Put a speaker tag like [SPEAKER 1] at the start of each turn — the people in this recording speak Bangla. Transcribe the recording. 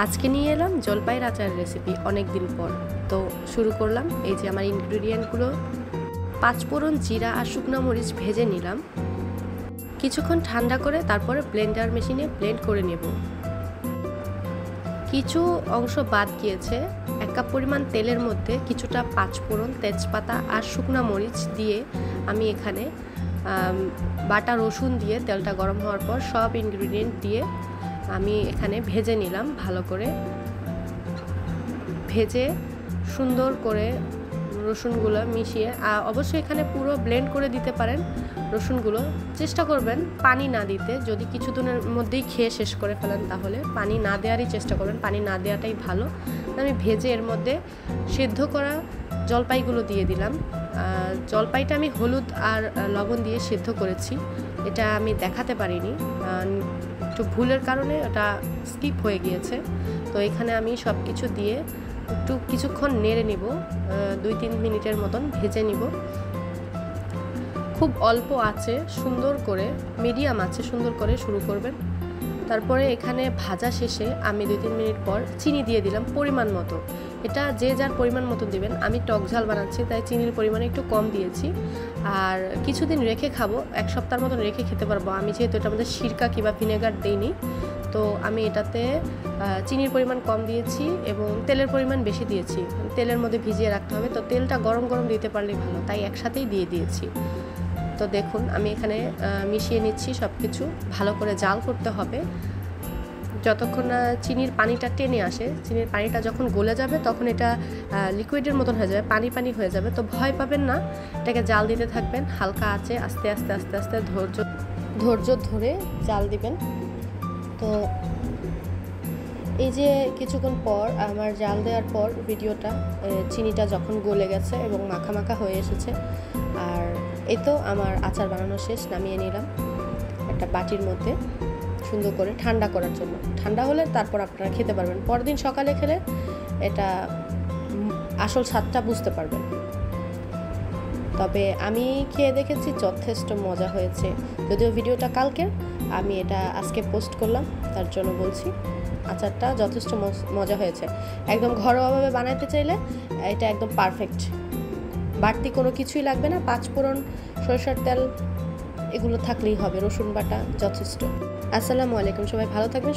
[SPEAKER 1] আজকে নিয়ে এলাম জলপাইয়ের আচার রেসিপি অনেক দিন পর। তো শুরু করলাম। এই যে আমার ইনগ্রেডিয়েন্টগুলো, 5 ফোড়ন, জিরা আর শুকনো মরিচ ভেজে নিলাম। কিছুক্ষণ ঠান্ডা করে তারপরে ব্লেন্ডার মেশিনে ব্লেন্ড করে নেব। কিছু অংশ বাদ গিয়েছে। 1 কাপ পরিমাণ তেলের মধ্যে কিছুটা 5 ফোড়ন, তেজপাতা আর শুকনো মরিচ দিয়ে আমি এখানে বাটা রসুন দিয়ে তেলটা গরম হওয়ার পর সব ইনগ্রেডিয়েন্ট দিয়ে আমি এখানে ভেজে নিলাম। ভালো করে ভেজে সুন্দর করে রসুনগুলো মিশিয়ে, অবশ্যই এখানে পুরো ব্লেন্ড করে দিতে পারেন রসুনগুলো। চেষ্টা করবেন পানি না দিতে, যদি কিছুদিনের মধ্যেই খেয়ে শেষ করে ফেলেন তাহলে পানি না দেওয়ারই চেষ্টা করবেন, পানি না দেওয়াটাই ভালো। আমি ভেজে এর মধ্যে সেদ্ধ করা জলপাইগুলো দিয়ে দিলাম। জলপাইটা আমি হলুদ আর লবণ দিয়ে সেদ্ধ করেছি, এটা আমি দেখাতে পারিনি, একটু ভুলের কারণে ওটা স্কিপ হয়ে গিয়েছে। তো এখানে আমি সব কিছু দিয়ে একটু কিছুক্ষণ নেড়ে নিব, 2-3 মিনিটের মতন ভেজে নিব। খুব অল্প আছে, সুন্দর করে মিডিয়াম আছে সুন্দর করে শুরু করবেন। তারপরে এখানে ভাজা শেষে আমি 2-3 মিনিট পর চিনি দিয়ে দিলাম পরিমাণ মতো। এটা যে যার পরিমাণ মতো দিবেন। আমি টক ঝাল বানাচ্ছি তাই চিনির পরিমাণ একটু কম দিয়েছি। আর কিছুদিন রেখে খাবো, 1 সপ্তাহের মতন রেখে খেতে পারবো আমি, যেহেতু এটার মধ্যে সিরকা কিংবা ভিনেগার দিইনি। তো আমি এটাতে চিনির পরিমাণ কম দিয়েছি এবং তেলের পরিমাণ বেশি দিয়েছি। তেলের মধ্যে ভিজিয়ে রাখতে হবে, তো তেলটা গরম গরম দিতে পারলেই ভালো, তাই একসাথেই দিয়ে দিয়েছি। তো দেখুন আমি এখানে মিশিয়ে নিচ্ছি সব কিছু, ভালো করে জাল করতে হবে যতক্ষণ না চিনির পানিটা টেনে আসে। চিনির পানিটা যখন গলে যাবে তখন এটা লিকুইডের মতন হয়ে যাবে, পানি পানি হয়ে যাবে। তো ভয় পাবেন না, এটাকে জাল দিতে থাকবেন হালকা আঁচে, আস্তে আস্তে আস্তে আস্তে ধৈর্য ধরে জাল দিবেন। তো এই যে কিছুক্ষণ পর আমার জাল দেওয়ার পর ভিডিওটা, চিনিটা যখন গলে গেছে এবং মাখা মাখা হয়ে এসেছে, আর এই তো আমার আচার বানানো শেষ। নামিয়ে নিলাম একটা বাটির মধ্যে সুন্দর করে ঠান্ডা করার জন্য। ঠান্ডা হলে তারপর আপনারা খেতে পারবেন, পরদিন সকালে খেলে এটা আসল স্বাদটা বুঝতে পারবেন। তবে আমি খেয়ে দেখেছি যথেষ্ট মজা হয়েছে। যদিও ভিডিওটা কালকের, আমি এটা আজকে পোস্ট করলাম, তার জন্য বলছি আচারটা যথেষ্ট মজা হয়েছে। একদম ঘরোয়াভাবে বানাইতে চাইলে এটা একদম পারফেক্ট, বাড়তি কোনো কিছুই লাগবে না। 5 ফোড়ন, সরষের তেল এগুলো থাকলেই হবে, রসুন বাটা যথেষ্ট। আসসালামু আলাইকুম, সবাই ভালো থাকবেন।